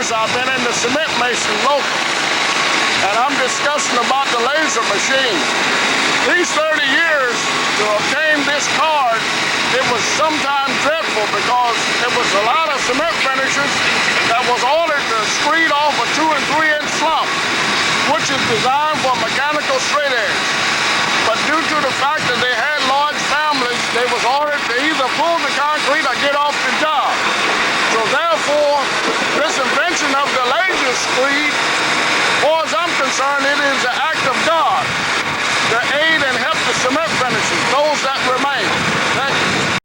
years I've been in the cement mason local, and I'm discussing about the laser machine. These 30 years to obtain this card, it was sometimes dreadful because there was a lot of cement finishers that was ordered to screed off a 2 and 3 inch slump, which is designed for mechanical straight edge. But due to the fact that they had large families, they was ordered to either pull the concrete or get off the job. So therefore, this invention of the laser screed, as far as I'm concerned, it is an act of God to aid and help the cement finishers, those that remain. Thank you.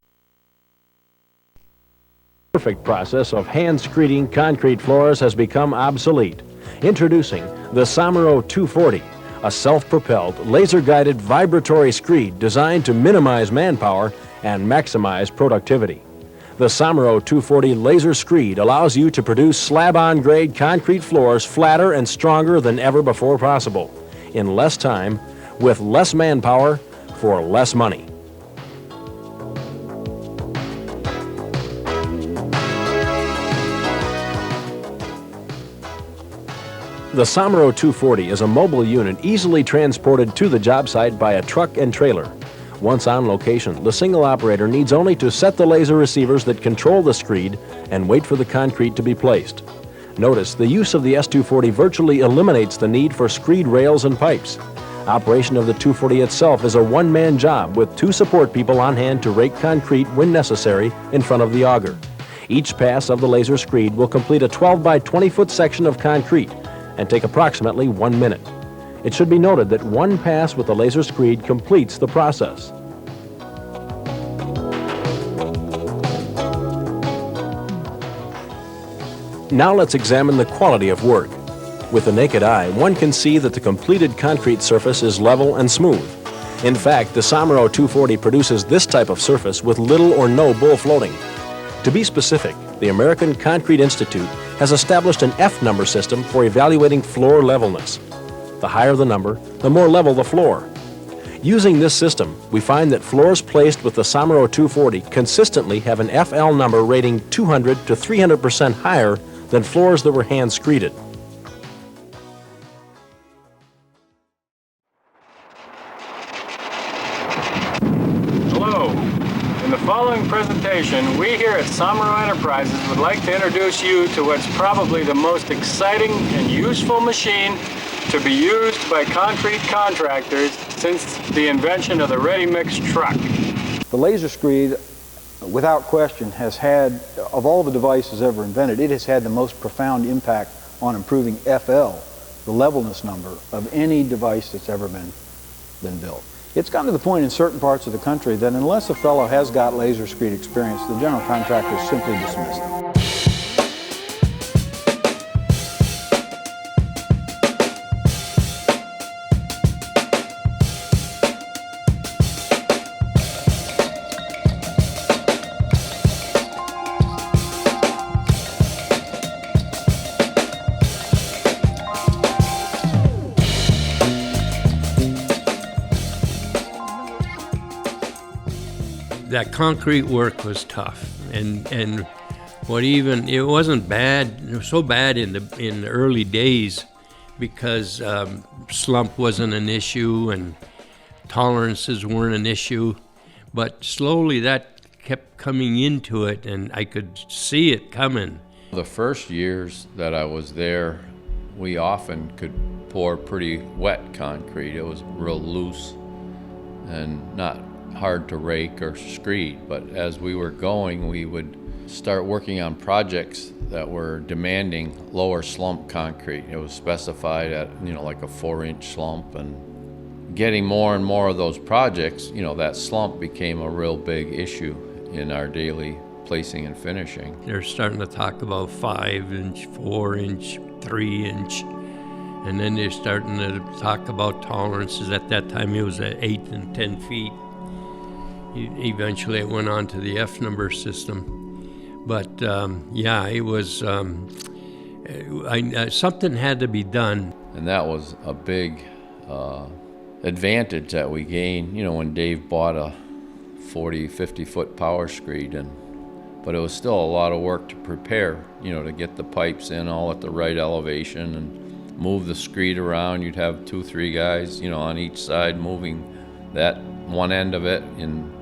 The perfect process of hand screeding concrete floors has become obsolete. Introducing the Somero 240, a self-propelled, laser-guided vibratory screed designed to minimize manpower and maximize productivity. The Somero 240 Laser Screed allows you to produce slab-on-grade concrete floors flatter and stronger than ever before possible, in less time, with less manpower, for less money. The Somero 240 is a mobile unit easily transported to the job site by a truck and trailer. Once on location, the single operator needs only to set the laser receivers that control the screed and wait for the concrete to be placed. Notice the use of the S240 virtually eliminates the need for screed rails and pipes. Operation of the 240 itself is a one-man job with 2 support people on hand to rake concrete when necessary in front of the auger. Each pass of the laser screed will complete a 12 by 20 foot section of concrete and take approximately 1 minute. It should be noted that one pass with the laser screed completes the process. Now let's examine the quality of work. With the naked eye, one can see that the completed concrete surface is level and smooth. In fact, the Somero 240 produces this type of surface with little or no bull floating. To be specific, the American Concrete Institute has established an F number system for evaluating floor levelness. The higher the number, the more level the floor. Using this system, we find that floors placed with the Somero 240 consistently have an FL number rating 200 to 300% higher than floors that were hand screeded. Hello. In the following presentation, we here at Somero Enterprises would like to introduce you to what's probably the most exciting and useful machine to be used by concrete contractors since the invention of the ready-mix truck. The laser screed, without question, has had, of all the devices ever invented, it has had the most profound impact on improving FL, the levelness number, of any device that's ever been built. It's gotten to the point in certain parts of the country that unless a fellow has got laser screed experience, the general contractor is simply dismissed. That concrete work was tough, and it wasn't bad. It was so bad in the early days because slump wasn't an issue and tolerances weren't an issue, but slowly that kept coming into it, and I could see it coming. The first years that I was there, we often could pour pretty wet concrete. It was real loose and not hard to rake or screed, but as we were going, we would start working on projects that were demanding lower slump concrete. It was specified at, like a 4-inch slump, and getting more and more of those projects, that slump became a real big issue in our daily placing and finishing. They're starting to talk about 5-inch, 4-inch, 3-inch, and then they're starting to talk about tolerances. At that time, it was at 8 and 10 feet. Eventually it went on to the F number system. But yeah, it was, something had to be done. And that was a big advantage that we gained, when Dave bought a 40, 50-foot power screed, and but it was still a lot of work to prepare, to get the pipes in all at the right elevation and move the screed around. You'd have 2-3 guys, on each side moving that one end of it and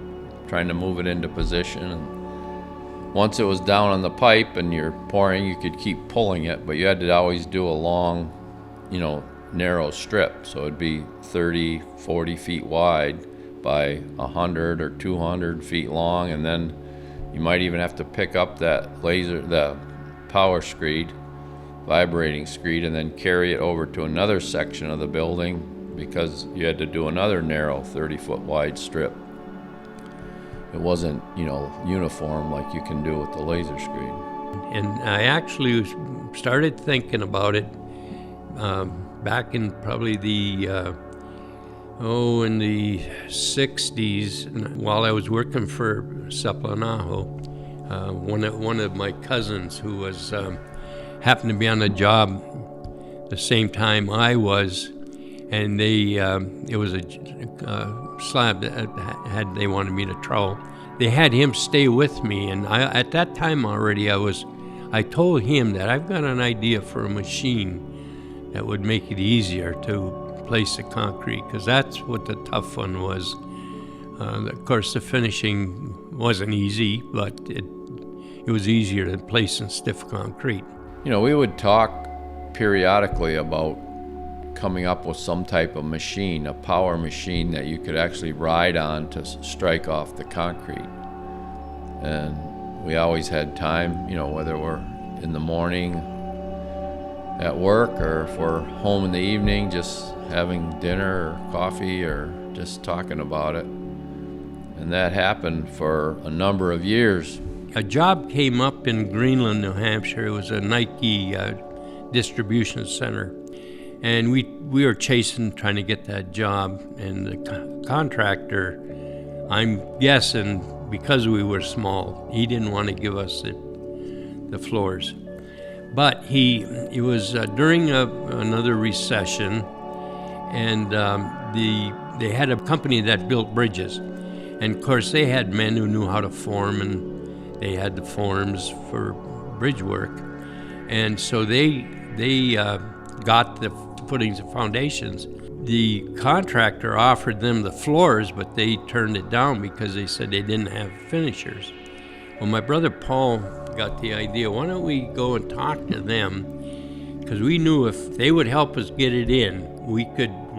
trying to move it into position. And once it was down on the pipe and you're pouring, you could keep pulling it, but you had to always do a long, narrow strip. So it'd be 30, 40 feet wide by 100 or 200 feet long, and then you might even have to pick up the power screed, vibrating screed, and then carry it over to another section of the building because you had to do another narrow 30-foot wide strip. It wasn't, uniform like you can do with the laser screed. And I actually started thinking about it back in probably in the 60s, while I was working for Saplanaho. One of my cousins who was happened to be on the job the same time I was, and it was a slab that they wanted me to trowel. They had him stay with me, and at that time already I told him that I've got an idea for a machine that would make it easier to place the concrete, because that's what the tough one was. Of course, the finishing wasn't easy, but it was easier than placing stiff concrete. We would talk periodically about coming up with some type of machine, a power machine that you could actually ride on to strike off the concrete. And we always had time, whether we're in the morning at work or if we're home in the evening just having dinner or coffee or just talking about it. And that happened for a number of years. A job came up in Greenland, New Hampshire. It was a Nike distribution center. And we were trying to get that job. And the contractor, I'm guessing because we were small, he didn't want to give us the floors. But it was during another recession, and they had a company that built bridges. And of course they had men who knew how to form, and they had the forms for bridge work. And so they got the footings and foundations. The contractor offered them the floors, but they turned it down because they said they didn't have finishers. Well, my brother Paul got the idea, why don't we go and talk to them? Because we knew if they would help us get it in, we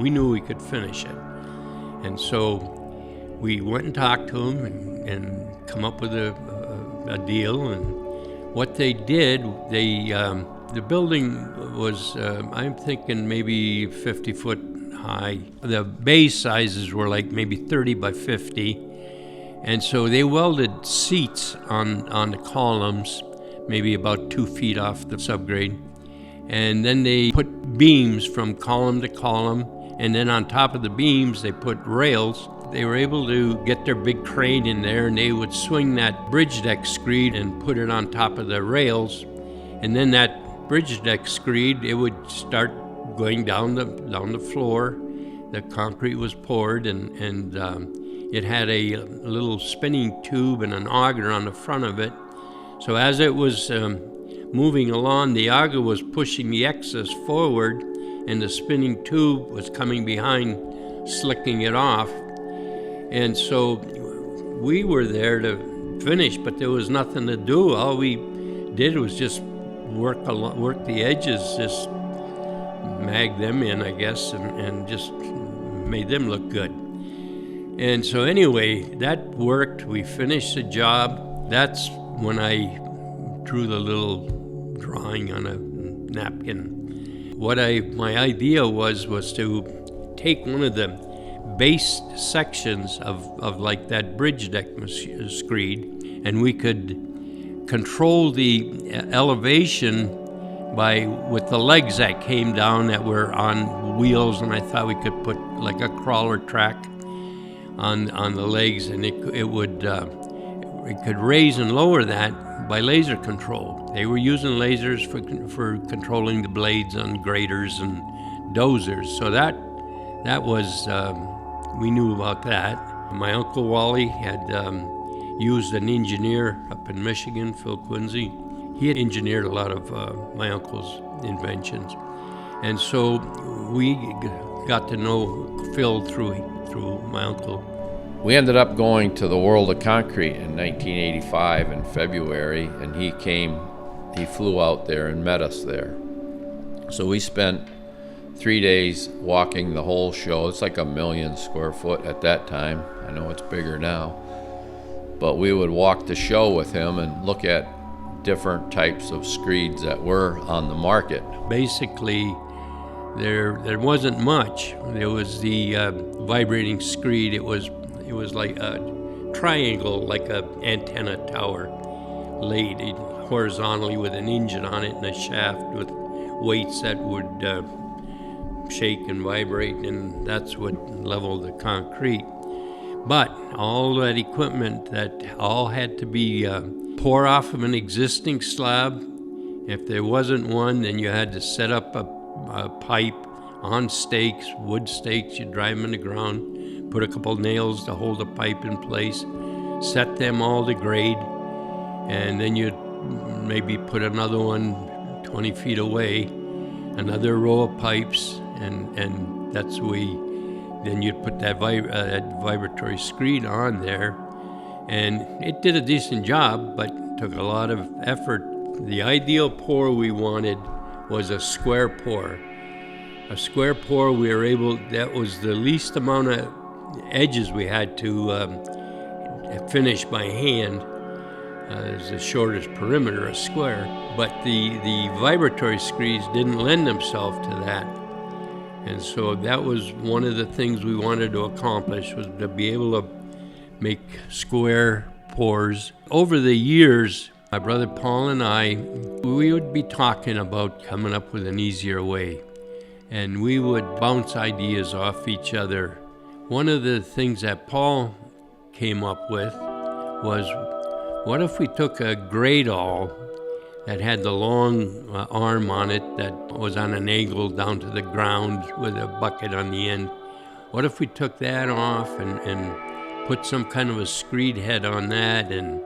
knew we could finish it. And so we went and talked to them and come up with a deal. And what they did, the building was, I'm thinking maybe 50 foot high. The base sizes were like maybe 30 by 50. And so they welded seats on the columns, maybe about 2 feet off the subgrade. And then they put beams from column to column. And then on top of the beams, they put rails. They were able to get their big crane in there, and they would swing that bridge deck screed and put it on top of the rails. And then that bridge deck screed, it would start going down the floor. The concrete was poured, and it had a little spinning tube and an auger on the front of it. So as it was moving along, the auger was pushing the excess forward, and the spinning tube was coming behind, slicking it off. And so we were there to finish, but there was nothing to do. All we did was just work the edges, just mag them in, I guess, and just made them look good. And so anyway, that worked. We finished the job. That's when I drew the little drawing on a napkin. My idea was to take one of the base sections of like that bridge deck screed, and we could control the elevation with the legs that came down that were on wheels, and I thought we could put like a crawler track on the legs, and it could raise and lower that by laser control. They were using lasers for controlling the blades on graders and dozers, so that was we knew about that. My Uncle Wally used an engineer up in Michigan, Phil Quincy. He had engineered a lot of my uncle's inventions. And so we got to know Phil through my uncle. We ended up going to the World of Concrete in 1985 in February, and he flew out there and met us there. So we spent 3 days walking the whole show. It's like 1 million square foot at that time. I know it's bigger now. But we would walk the show with him and look at different types of screeds that were on the market. Basically, there wasn't much. There was the vibrating screed. It was like a triangle, like a antenna tower, laid horizontally with an engine on it and a shaft with weights that would shake and vibrate, and that's what leveled the concrete. But all that equipment, that all had to be pour off of an existing slab. If there wasn't one, then you had to set up a pipe on stakes, wood stakes. You drive them in the ground, put a couple nails to hold the pipe in place, set them all to grade, and then you'd maybe put another one 20 feet away, another row of pipes, and that's then you'd put that vibratory screed on there. And it did a decent job, but took a lot of effort. The ideal pour we wanted was a square pour. A square pour, that was the least amount of edges we had to finish by hand. As the shortest perimeter, a square. But the vibratory screeds didn't lend themselves to that. And so that was one of the things we wanted to accomplish, was to be able to make square pours. Over the years, my brother Paul and I, we would be talking about coming up with an easier way. And we would bounce ideas off each other. One of the things that Paul came up with was, what if we took a grade-all that had the long arm on it that was on an angle down to the ground with a bucket on the end? What if we took that off and put some kind of a screed head on that and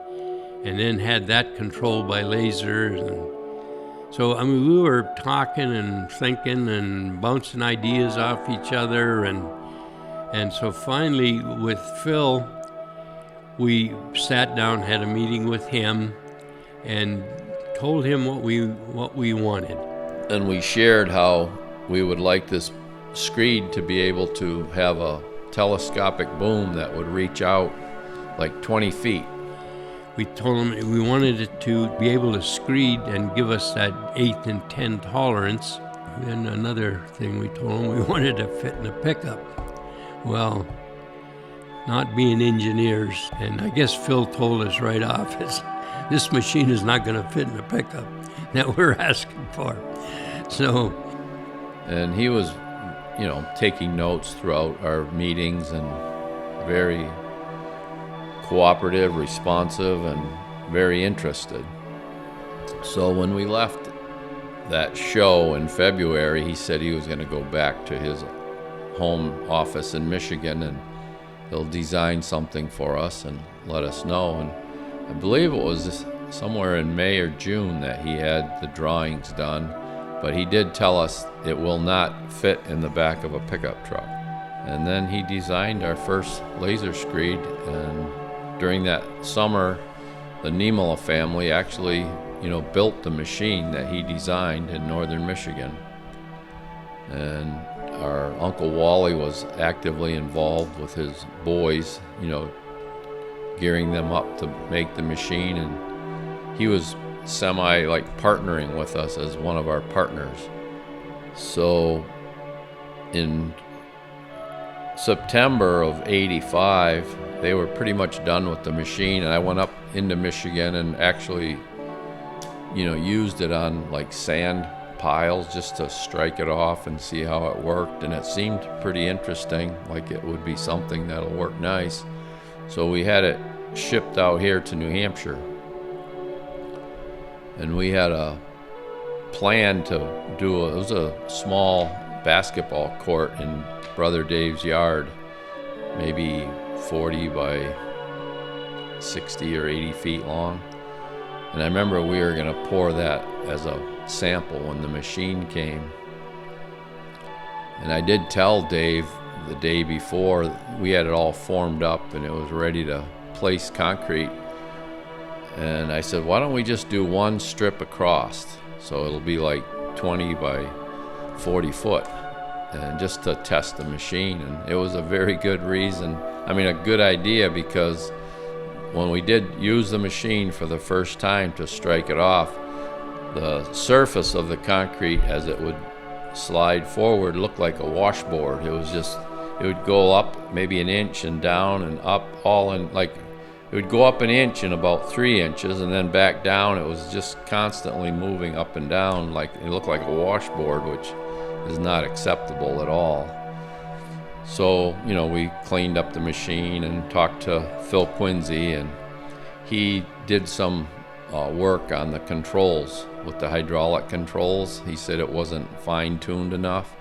then had that controlled by lasers? And so, we were talking and thinking and bouncing ideas off each other. And so finally, with Phil, we sat down, had a meeting with him, and told him what we wanted. And we shared how we would like this screed to be able to have a telescopic boom that would reach out like 20 feet. We told him we wanted it to be able to screed and give us that 1/8 and 10 tolerance. And another thing we told him, we wanted to fit in a pickup. Well, not being engineers, and I guess Phil told us right off, this machine is not going to fit in the pickup that we're asking for. So, and he was, taking notes throughout our meetings, and very cooperative, responsive, and very interested. So when we left that show in February, he said he was going to go back to his home office in Michigan, and he'll design something for us and let us know. And I believe it was somewhere in May or June that he had the drawings done, but he did tell us it will not fit in the back of a pickup truck. And then he designed our first laser screed, and during that summer, the Niemela family actually, built the machine that he designed in northern Michigan. And our Uncle Wally was actively involved with his boys, gearing them up to make the machine, and he was partnering with us as one of our partners. So in September of '85, they were pretty much done with the machine, and I went up into Michigan and actually, used it on sand piles just to strike it off and see how it worked, and it seemed pretty interesting, like it would be something that'll work nice. So we had it shipped out here to New Hampshire, and we had a plan to do it was a small basketball court in Brother Dave's yard, maybe 40 by 60 or 80 feet long. And I remember we were going to pour that as a sample when the machine came. And I did tell Dave the day before, we had it all formed up and it was ready to place concrete. And I said, why don't we just do one strip across? So it'll be like 20 by 40 foot, and just to test the machine. And it was a very good reason, a good idea, because when we did use the machine for the first time to strike it off, the surface of the concrete as it would slide forward looked like a washboard. It would go up maybe an inch and down and up, all in, like, it would go up an inch in about 3 inches and then back down. It was just constantly moving up and down, like it looked like a washboard, which is not acceptable at all. So, we cleaned up the machine and talked to Phil Quincy, and he did some work on the controls with the hydraulic controls. He said it wasn't fine-tuned enough.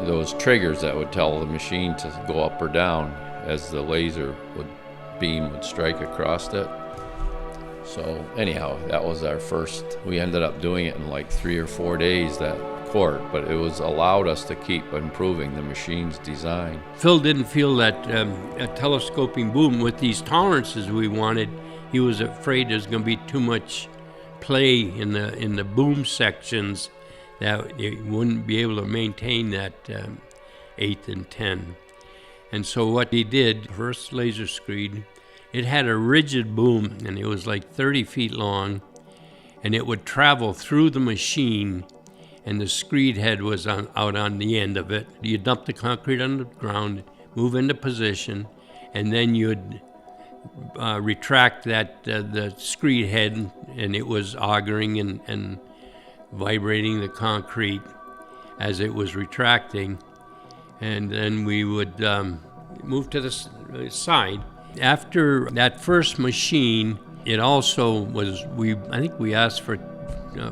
Those triggers that would tell the machine to go up or down as the laser beam would strike across it. So anyhow, that was our first. We ended up doing it in like 3 or 4 days, that court, but it was allowed us to keep improving the machine's design. Phil didn't feel that a telescoping boom with these tolerances we wanted. He was afraid there's going to be too much play in the boom sections, that it wouldn't be able to maintain that 1/8 and 10. And so what he did, first Laser Screed, it had a rigid boom, and it was like 30 feet long, and it would travel through the machine, and the screed head was out on the end of it. You dump the concrete on the ground, move into position, and then you'd retract the screed head, and it was augering and vibrating the concrete as it was retracting. And then we would move to the side. After that first machine, it also was, I think we asked for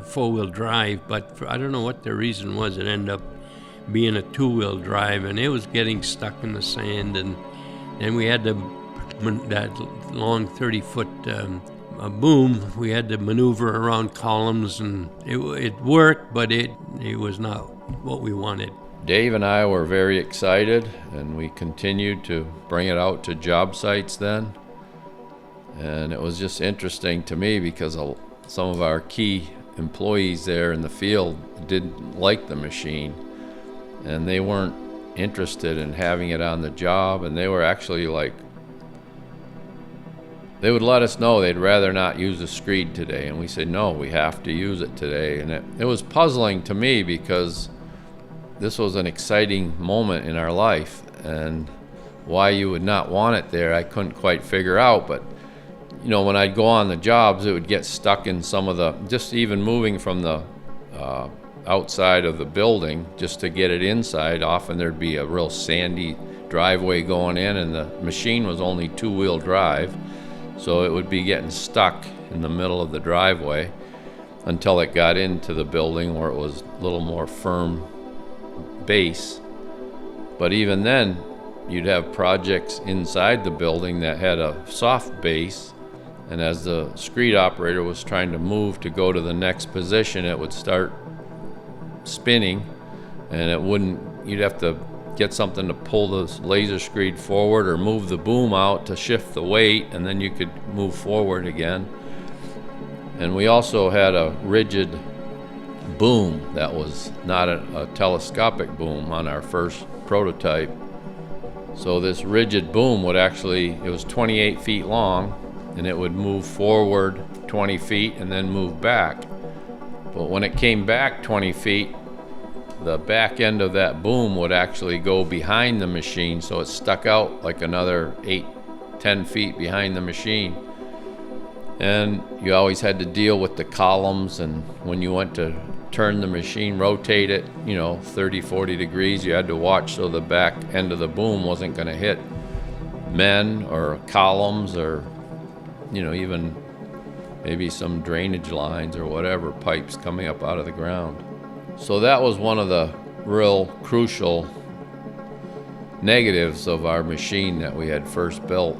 four-wheel drive, but I don't know what the reason was. It ended up being a two-wheel drive, and it was getting stuck in the sand. And then we had that long 30-foot boom. We had to maneuver around columns, and it worked, but it was not what we wanted. Dave and I were very excited, and we continued to bring it out to job sites then. And it was just interesting to me because some of our key employees there in the field didn't like the machine, and they weren't interested in having it on the job, and they were actually like, they would let us know they'd rather not use the screed today, and we said, no, we have to use it today. And it was puzzling to me because this was an exciting moment in our life, and why you would not want it there, I couldn't quite figure out. But when I'd go on the jobs, it would get stuck in some of the, just even moving from the outside of the building just to get it inside. Often there'd be a real sandy driveway going in, and the machine was only two-wheel drive, so it would be getting stuck in the middle of the driveway until it got into the building where it was a little more firm base. But even then, you'd have projects inside the building that had a soft base, and as the screed operator was trying to move to go to the next position, it would start spinning, and it wouldn't, you'd have to get something to pull the laser screed forward or move the boom out to shift the weight, and then you could move forward again. And we also had a rigid boom that was not a telescopic boom on our first prototype. So this rigid boom would actually, it was 28 feet long, and it would move forward 20 feet and then move back. But when it came back 20 feet, the back end of that boom would actually go behind the machine, so it stuck out like another 8-10 feet behind the machine. And you always had to deal with the columns, and when you went to turn the machine, rotate it, 30-40 degrees, you had to watch so the back end of the boom wasn't going to hit men or columns, or even maybe some drainage lines or whatever, pipes coming up out of the ground. So that was one of the real crucial negatives of our machine that we had first built.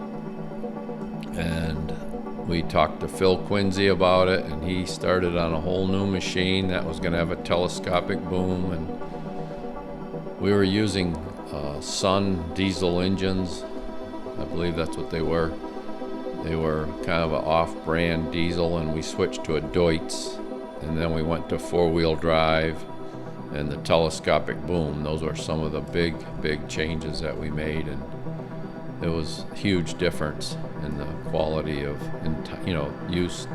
And we talked to Phil Quincy about it, and he started on a whole new machine that was going to have a telescopic boom. And we were using Sun diesel engines. I believe that's what they were. They were kind of an off-brand diesel, and we switched to a Deutz. And then we went to four-wheel drive and the telescopic boom. Those were some of the big changes that we made, and there was a huge difference in the quality of,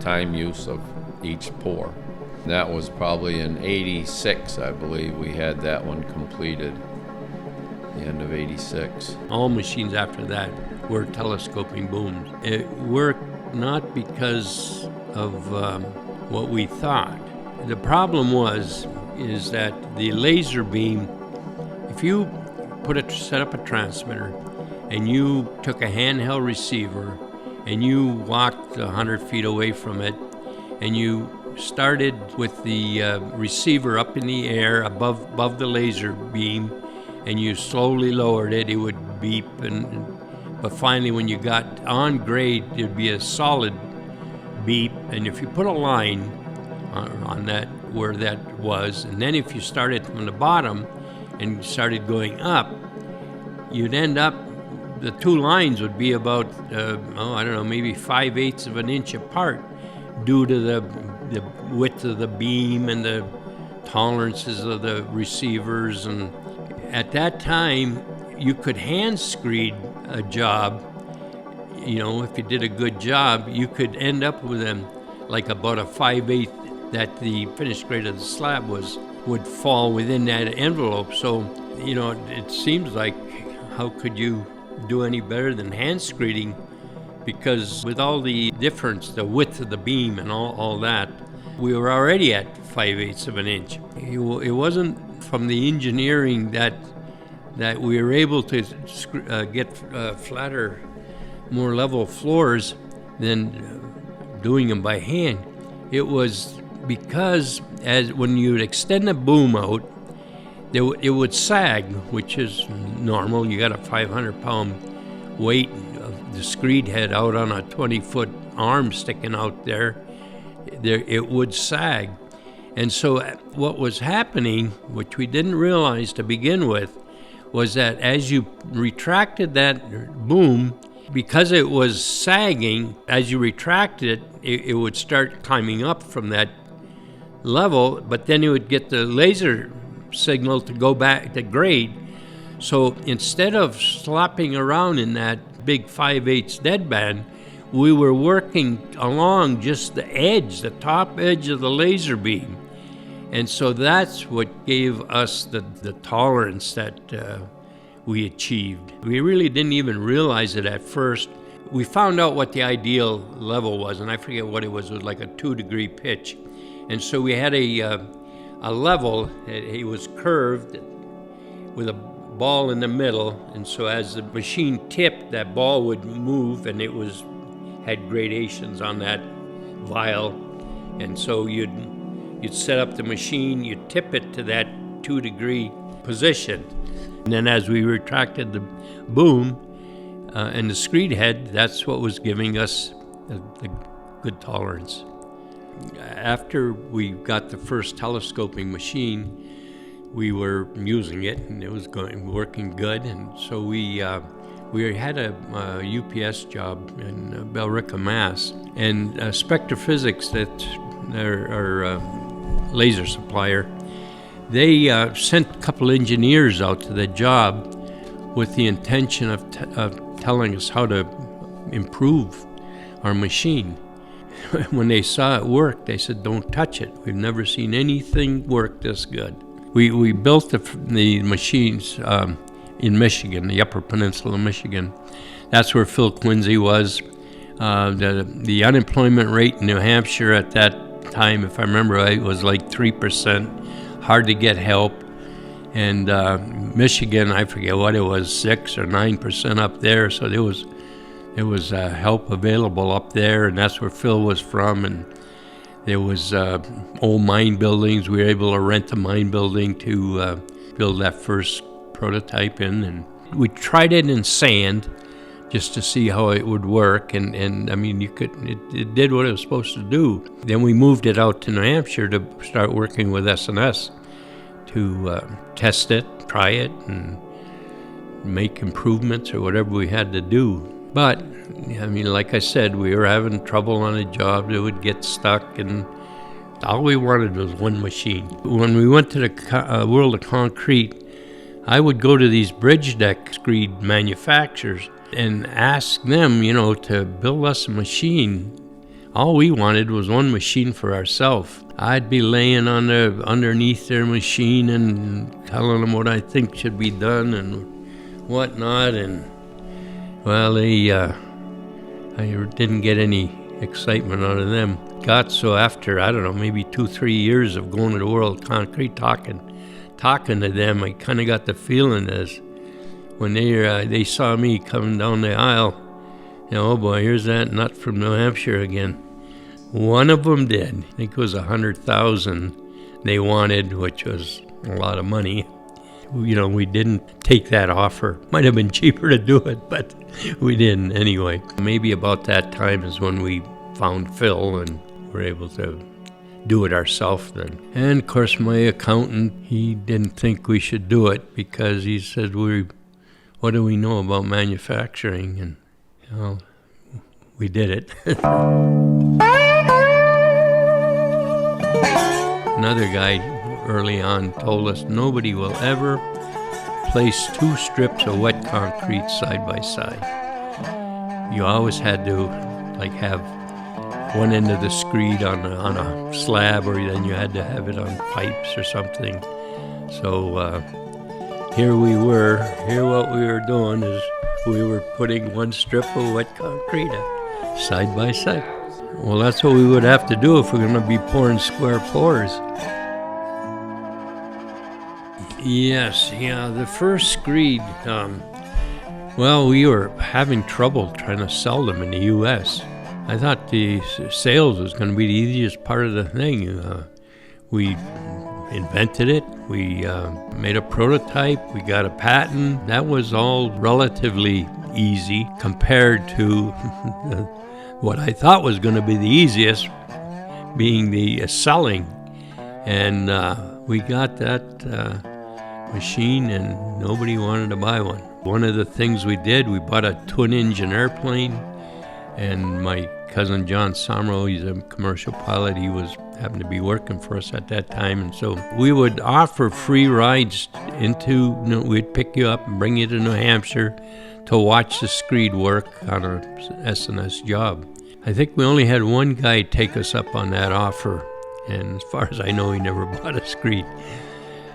time use of each pour. And that was probably in '86, I believe, we had that one completed, the end of '86. All machines after that were telescoping booms. It worked not because of what we thought. The problem is that the laser beam, if you set up a transmitter and you took a handheld receiver and you walked 100 feet away from it and you started with the receiver up in the air above the laser beam and you slowly lowered it, it would beep, but finally when you got on grade, there'd be a solid beep, and if you put a line on that where that was, and then if you started from the bottom and started going up, you'd end up, the two lines would be about, maybe 5/8 of an inch apart due to the width of the beam and the tolerances of the receivers. And at that time, you could hand screed a job. If you did a good job, you could end up with them like about a 5/8 that the finished grade of the slab would fall within that envelope. So, it seems like, how could you do any better than hand screeding? Because with all the difference, the width of the beam and all that, we were already at 5/8 of an inch. It wasn't from the engineering that we were able to get flatter, more level floors than doing them by hand. It was because when you would extend the boom out, it would sag, which is normal. You got a 500-pound weight of the screed head out on a 20-foot arm sticking out there. It would sag. And so what was happening, which we didn't realize to begin with, was that as you retracted that boom, because it was sagging, as you retracted it, it would start climbing up from that level, but then it would get the laser signal to go back to grade. So instead of slopping around in that big 5/8 deadband, we were working along just the edge, the top edge of the laser beam. And so that's what gave us the tolerance that we achieved. We really didn't even realize it at first. We found out what the ideal level was, and I forget what it was like a 2-degree pitch. And so we had a level, it was curved with a ball in the middle, and so as the machine tipped, that ball would move, and it had gradations on that vial. And so you'd set up the machine, you'd tip it to that 2-degree position. And then as we retracted the boom and the screed head, that's what was giving us the good tolerance. After we got the first telescoping machine, we were using it, and it was working good. And so we had a UPS job in Billerica, Mass. And Spectrophysics, that's our laser supplier, they sent a couple engineers out to the job with the intention of telling us how to improve our machine. When they saw it work, they said, "Don't touch it. We've never seen anything work this good." We built the machines in Michigan, the Upper Peninsula of Michigan. That's where Phil Quincy was. The unemployment rate in New Hampshire at that time, if I remember right, was like 3%. Hard to get help. And Michigan, I forget what it was, 6 or 9% up there. So there was help available up there, and that's where Phil was from. And there was old mine buildings. We were able to rent a mine building to build that first prototype in. And we tried it in sand, just to see how it would work. And I mean, it did what it was supposed to do. Then we moved it out to New Hampshire to start working with S&S to test it, try it, and make improvements or whatever we had to do. But, I mean, like I said, we were having trouble on a job that would get stuck, and all we wanted was one machine. When we went to the World of Concrete, I would go to these bridge deck screed manufacturers and ask them, to build us a machine. All we wanted was one machine for ourselves. I'd be laying underneath their machine and telling them what I think should be done and whatnot. And, well, I didn't get any excitement out of them. Got so after, I don't know, maybe 2-3 years of going to the World of Concrete talking to them, I kind of got the feeling as when they saw me coming down the aisle, oh boy, here's that nut from New Hampshire again. One of them did. I think it was $100,000 they wanted, which was a lot of money. We didn't take that offer. Might have been cheaper to do it, but we didn't anyway. Maybe about that time is when we found Phil and were able to do it ourselves then. And of course my accountant, he didn't think we should do it because he said, what do we know about manufacturing? And we did it. Another guy early on told us nobody will ever place 2 strips of wet concrete side by side. You always had to have one end of the screed on a slab, or then you had to have it on pipes or something. So here we were. Here what we were doing is we were putting 1 strip of wet concrete side by side. Well, that's what we would have to do if we're going to be pouring square pours. Yes, the first screed, we were having trouble trying to sell them in the U.S. I thought the sales was going to be the easiest part of the thing. We invented it, we made a prototype, we got a patent. That was all relatively easy compared to what I thought was going to be the easiest, being the selling. And we got that machine and nobody wanted to buy one. One of the things we did, we bought a twin-engine airplane, and my cousin John Somero, he's a commercial pilot, happened to be working for us at that time, and so we would offer free rides we'd pick you up and bring you to New Hampshire to watch the screed work on a S&S job. I think we only had one guy take us up on that offer, and as far as I know, he never bought a screed.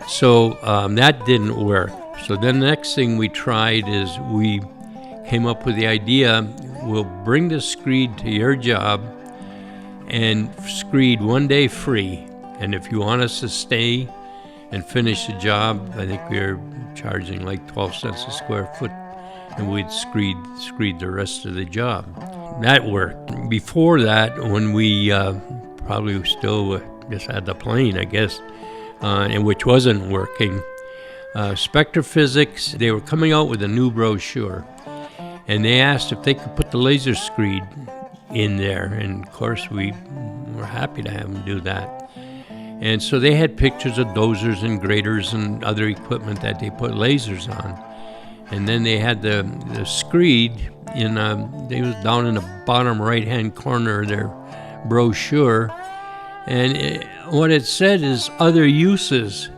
So that didn't work. So then the next thing we tried is we came up with the idea, we'll bring the screed to your job and screed 1 day free. And if you want us to stay and finish the job, I think we were charging like 12 cents a square foot, and we'd screed the rest of the job. That worked. Before that, when we probably still just had the plane, I guess, and which wasn't working, Spectrophysics, they were coming out with a new brochure, and they asked if they could put the Laser Screed in there, and of course we were happy to have them do that. And so they had pictures of dozers and graders and other equipment that they put lasers on. And then they had the screed they was down in the bottom right-hand corner of their brochure, and what it said is other uses.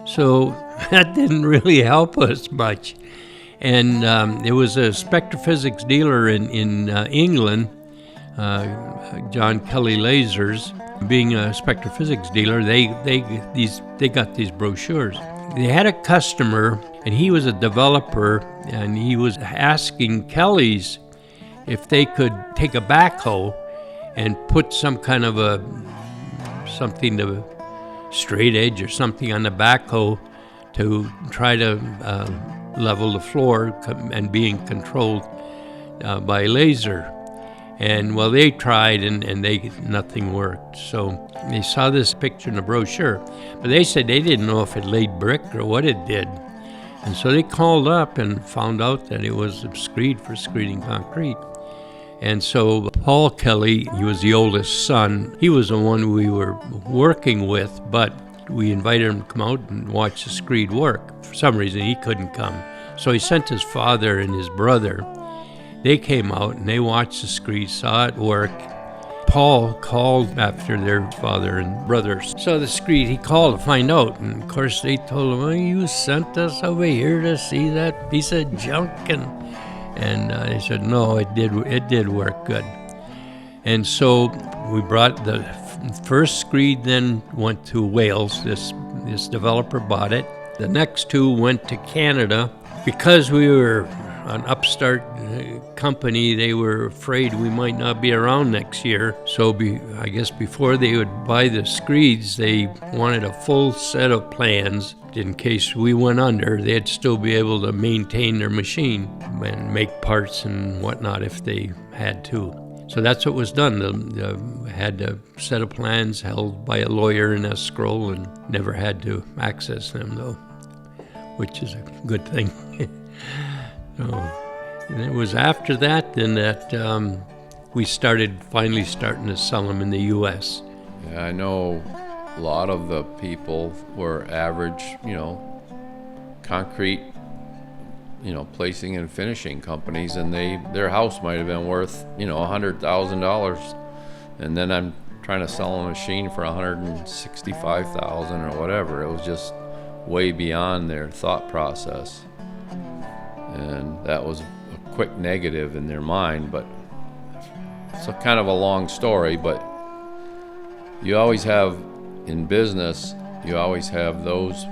So that didn't really help us much. And there was a Spectrophysics dealer in England, John Kelly Lasers. Being a Spectrophysics dealer, they got these brochures. They had a customer, and he was a developer, and he was asking Kelly's if they could take a backhoe and put some kind of something to straight edge or something on the backhoe to try to level the floor and being controlled by laser. And well, they tried and nothing worked. So they saw this picture in the brochure, but they said they didn't know if it laid brick or what it did. And so they called up and found out that it was Screed for screeding concrete. And so Paul Kelly, he was the oldest son. He was the one we were working with, but we invited him to come out and watch the screed work. For some reason, he couldn't come. So he sent his father and his brother. They came out and they watched the screed, saw it work. Paul called after their father and brother saw the screed. He called to find out, and of course they told him, "Oh, you sent us over here to see that piece of junk," and they said, "No, it did work good." And so we brought the first screed, then went to Wales. This developer bought it. The next two went to Canada. Because we were an upstart company, they were afraid we might not be around next year. So I guess before they would buy the screeds, they wanted a full set of plans in case we went under. They'd still be able to maintain their machine and make parts and whatnot if they had to. So that's what was done. Had a set of plans held by a lawyer in escrow and never had to access them, though, which is a good thing. And it was after that then that we finally starting to sell them in the U.S. Yeah, I know a lot of the people were average, concrete, placing and finishing companies, and their house might have been worth, $100,000, and then I'm trying to sell a machine for $165,000 or whatever. It was just way beyond their thought process, and that was a quick negative in their mind. But it's a kind of a long story, but you always have in business, you always have those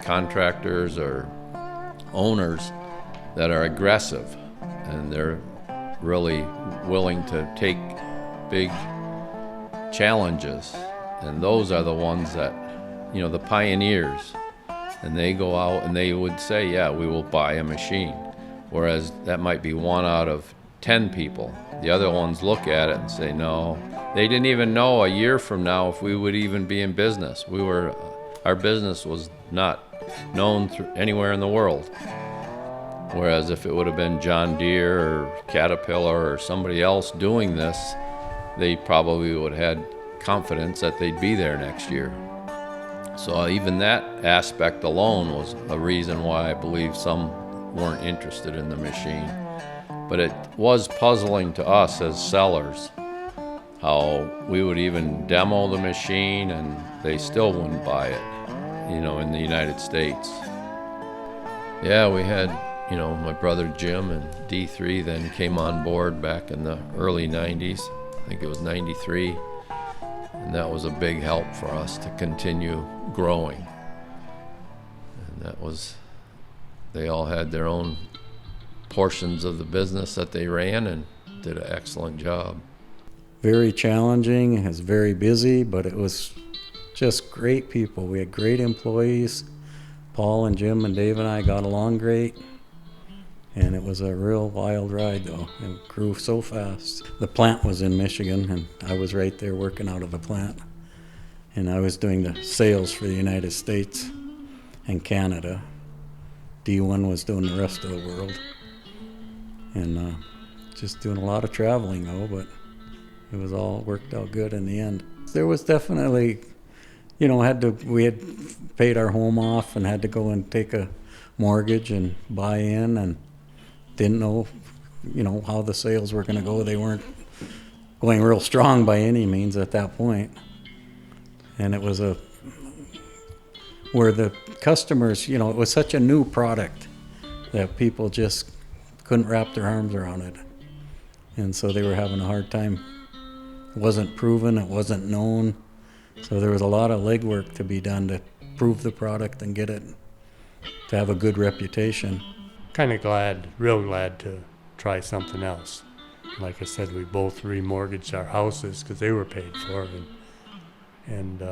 contractors or owners that are aggressive, and they're really willing to take big challenges, and those are the ones that, the pioneers, and they go out and they would say, yeah, we will buy a machine, whereas that might be 1 out of 10 people. The other ones look at it and say, no. They didn't even know a year from now if we would even be in business. Our business was not known anywhere in the world. Whereas if it would have been John Deere or Caterpillar or somebody else doing this, they probably would have had confidence that they'd be there next year. So even that aspect alone was a reason why I believe some weren't interested in the machine. But it was puzzling to us as sellers how we would even demo the machine and they still wouldn't buy it, in the United States. Yeah, we had, my brother Jim and D3 then came on board back in the early 90s. I think it was 93. And that was a big help for us to continue growing. And they all had their own portions of the business that they ran and did an excellent job. Very challenging, it was very busy, but it was just great people. We had great employees. Paul and Jim and Dave and I got along great. And it was a real wild ride, though. It grew so fast. The plant was in Michigan, and I was right there working out of the plant. And I was doing the sales for the United States and Canada. D1 was doing the rest of the world. And just doing a lot of traveling, though, but it was all worked out good in the end. There was definitely, we had paid our home off and had to go and take a mortgage and buy in, and didn't know, how the sales were going to go. They weren't going real strong by any means at that point. And it was where the customers, it was such a new product that people just couldn't wrap their arms around it. And so they were having a hard time. It wasn't proven, it wasn't known. So there was a lot of legwork to be done to prove the product and get it to have a good reputation. Kind of real glad to try something else. Like I said, we both remortgaged our houses because they were paid for, and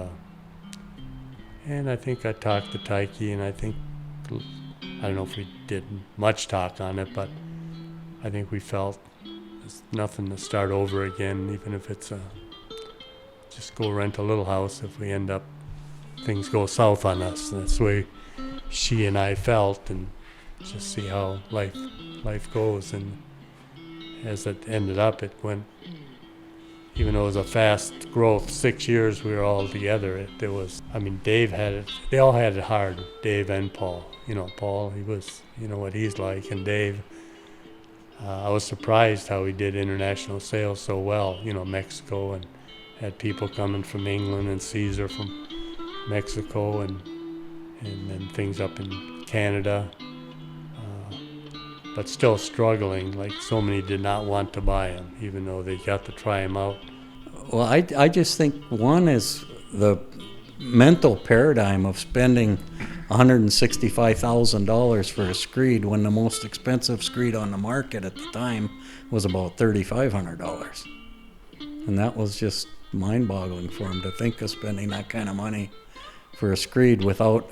I think I talked to Tyke, and I don't know if we did much talk on it, but I think we felt there's nothing to start over again, even if it's just go rent a little house if we end up, things go south on us. And that's the way she and I felt, and just see how life goes. And as it ended up, it went, even though it was a fast growth, 6 years we were all together. It was, I mean, Dave had it, they all had it hard, Dave and Paul. You know, Paul, he was, you know what he's like, and Dave, I was surprised how he did international sales so well, you know, Mexico, and had people coming from England and Caesar from Mexico, and then things up in Canada, but still struggling, like so many did not want to buy them, even though they got to try them out. Well, I just think one is the mental paradigm of spending $165,000 for a screed when the most expensive screed on the market at the time was about $3,500. And that was just mind-boggling for him to think of spending that kind of money for a screed without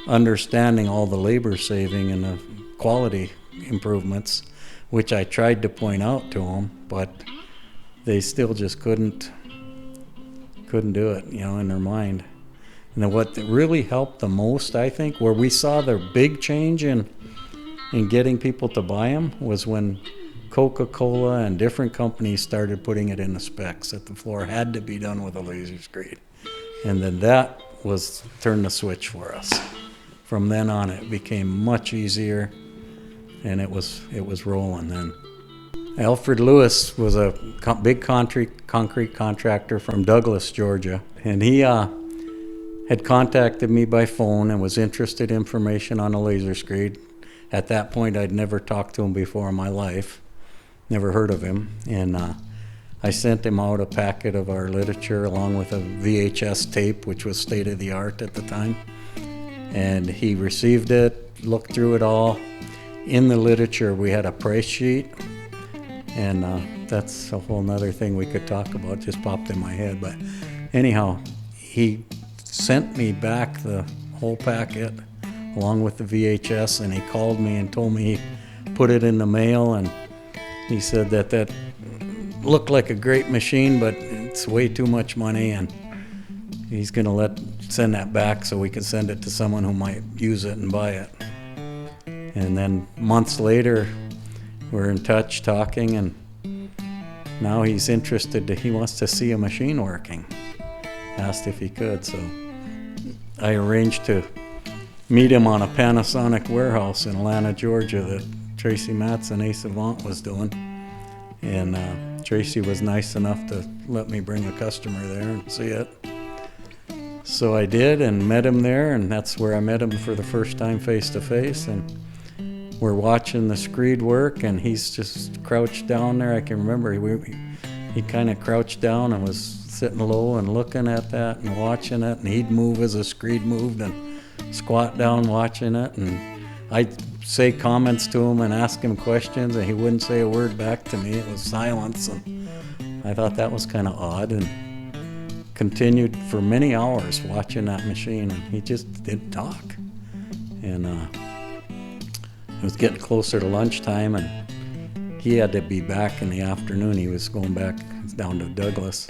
understanding all the labor saving and the quality improvements, which I tried to point out to them, but they still just couldn't do it, you know, in their mind. And then what really helped the most, I think, where we saw the big change in getting people to buy them, was when Coca-Cola and different companies started putting it in the specs that the floor had to be done with a laser screed. And then that was turned the switch for us. From then on, it became much easier, and it was rolling then. Alfred Lewis was a big concrete contractor from Douglas, Georgia, and he had contacted me by phone and was interested in information on a laser screed. At that point, I'd never talked to him before in my life, never heard of him, and I sent him out a packet of our literature along with a VHS tape, which was state-of-the-art at the time, and he received it, looked through it all. In the literature, we had a price sheet, and that's a whole nother thing we could talk about, just popped in my head, but anyhow, he sent me back the whole packet along with the VHS, and he called me and told me he put it in the mail, and he said that looked like a great machine, but it's way too much money, and he's going to send that back so we can send it to someone who might use it and buy it. And then months later, we're in touch talking, and now he's interested. He wants to see a machine working. Asked if he could, so I arranged to meet him on a Panasonic warehouse in Atlanta, Georgia that Tracy Matson, Ace Avant, was doing. And Tracy was nice enough to let me bring a customer there and see it. So I did, and met him there, and that's where I met him for the first time face to face. And we're watching the screed work, and he's just crouched down there. I can remember he kind of crouched down and was sitting low and looking at that and watching it, and he'd move as the screed moved and squat down watching it, and I'd say comments to him and ask him questions, and he wouldn't say a word back to me. It was silence, and I thought that was kind of odd, and continued for many hours watching that machine, and he just didn't talk. And it was getting closer to lunchtime, and he had to be back in the afternoon. He was going back down to Douglas.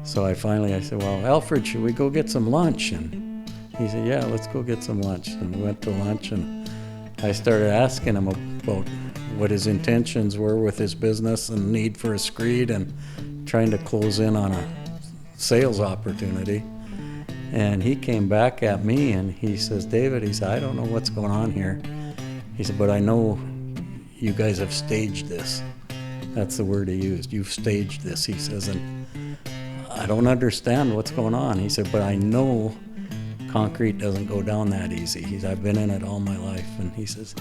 So I said, well, Alfred, should we go get some lunch? And he said, yeah, let's go get some lunch. And we went to lunch, and I started asking him about what his intentions were with his business and need for a screed, and trying to close in on a sales opportunity. And he came back at me, and he says, David, he said, I don't know what's going on here. He said, but I know you guys have staged this. That's the word he used. You've staged this, he says, and I don't understand what's going on. He said, but I know concrete doesn't go down that easy. He said, I've been in it all my life. And he says,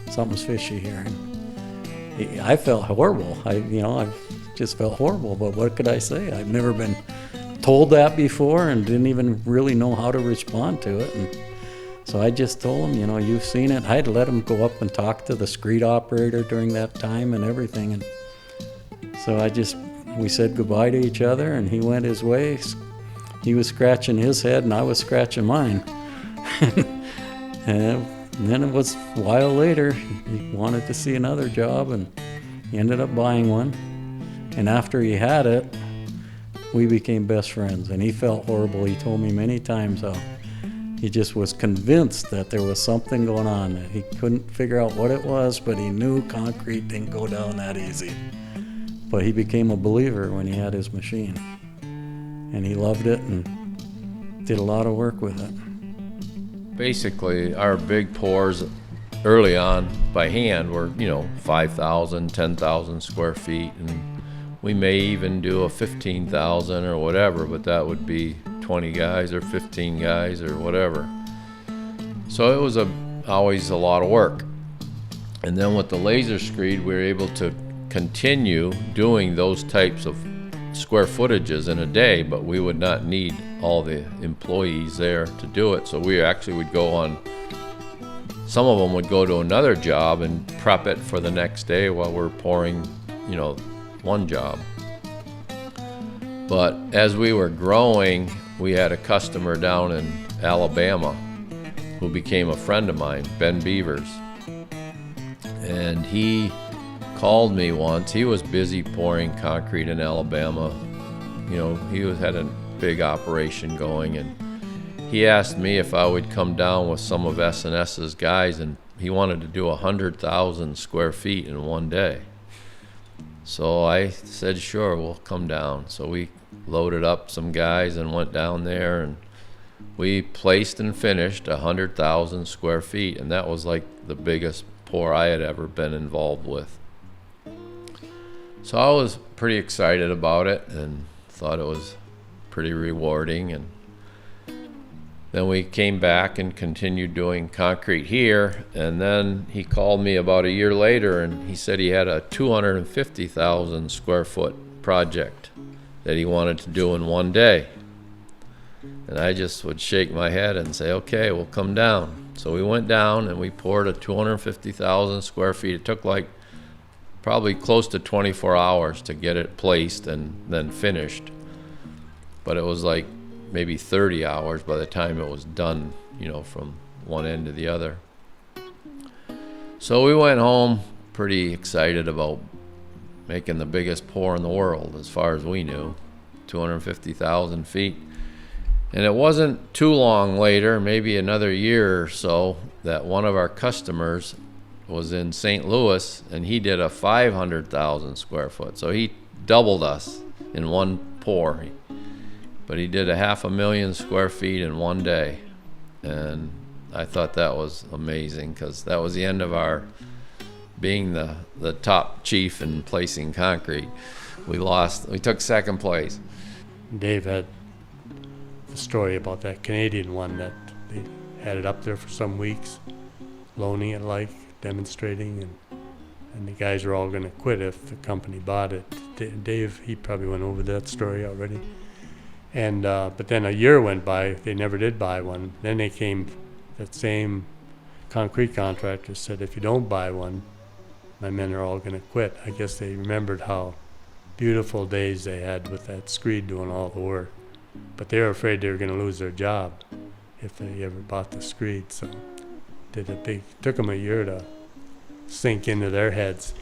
something's fishy here. And I felt horrible. I just felt horrible, but what could I say? I've never been told that before and didn't even really know how to respond to it. And so I just told him, you've seen it. I had to let him go up and talk to the screed operator during that time and everything. And so we said goodbye to each other, and he went his way. He was scratching his head, and I was scratching mine. And then it was a while later, he wanted to see another job, and he ended up buying one. And after he had it, we became best friends, and he felt horrible. He told me many times how He just was convinced that there was something going on, that he couldn't figure out what it was, but he knew concrete didn't go down that easy. But he became a believer when he had his machine. And he loved it and did a lot of work with it. Basically, our big pours early on by hand were, 5,000, 10,000 square feet, and we may even do a 15,000 or whatever, but that would be 20 guys or 15 guys or whatever. So it was always a lot of work. And then with the Laser Screed, we were able to continue doing those types of square footages in a day, but we would not need all the employees there to do it. So we actually would go on, some of them would go to another job and prep it for the next day while we're pouring, one job. But as we were growing, we had a customer down in Alabama who became a friend of mine, Ben Beavers. And he called me once. He was busy pouring concrete in Alabama. He had a big operation going, and he asked me if I would come down with some of S&S's guys, and he wanted to do 100,000 square feet in one day. So I said, sure, we'll come down. So we loaded up some guys and went down there, and we placed and finished 100,000 square feet, and that was like the biggest pour I had ever been involved with. So I was pretty excited about it and thought it was pretty rewarding. And then we came back and continued doing concrete here. And then he called me about a year later, and he said he had a 250,000 square foot project that he wanted to do in one day. And I just would shake my head and say, okay, we'll come down. So we went down and we poured a 250,000 square feet. It took probably close to 24 hours to get it placed and then finished. But it was maybe 30 hours by the time it was done, from one end to the other. So we went home pretty excited about making the biggest pour in the world, as far as we knew, 250,000 feet. And it wasn't too long later, maybe another year or so, that one of our customers was in St. Louis, and he did a 500,000 square foot. So he doubled us in one pour. But he did 500,000 square feet in one day. And I thought that was amazing, because that was the end of our being the top chief in placing concrete. We took second place. Dave had the story about that Canadian one that they had it up there for some weeks, loaning it, demonstrating, and the guys were all going to quit if the company bought it. Dave, he probably went over that story already. And but then a year went by, they never did buy one. Then they came, that same concrete contractor said, if you don't buy one, my men are all going to quit. I guess they remembered how beautiful days they had with that Screed doing all the work. But they were afraid they were going to lose their job if they ever bought the Screed. So took them a year to sink into their heads.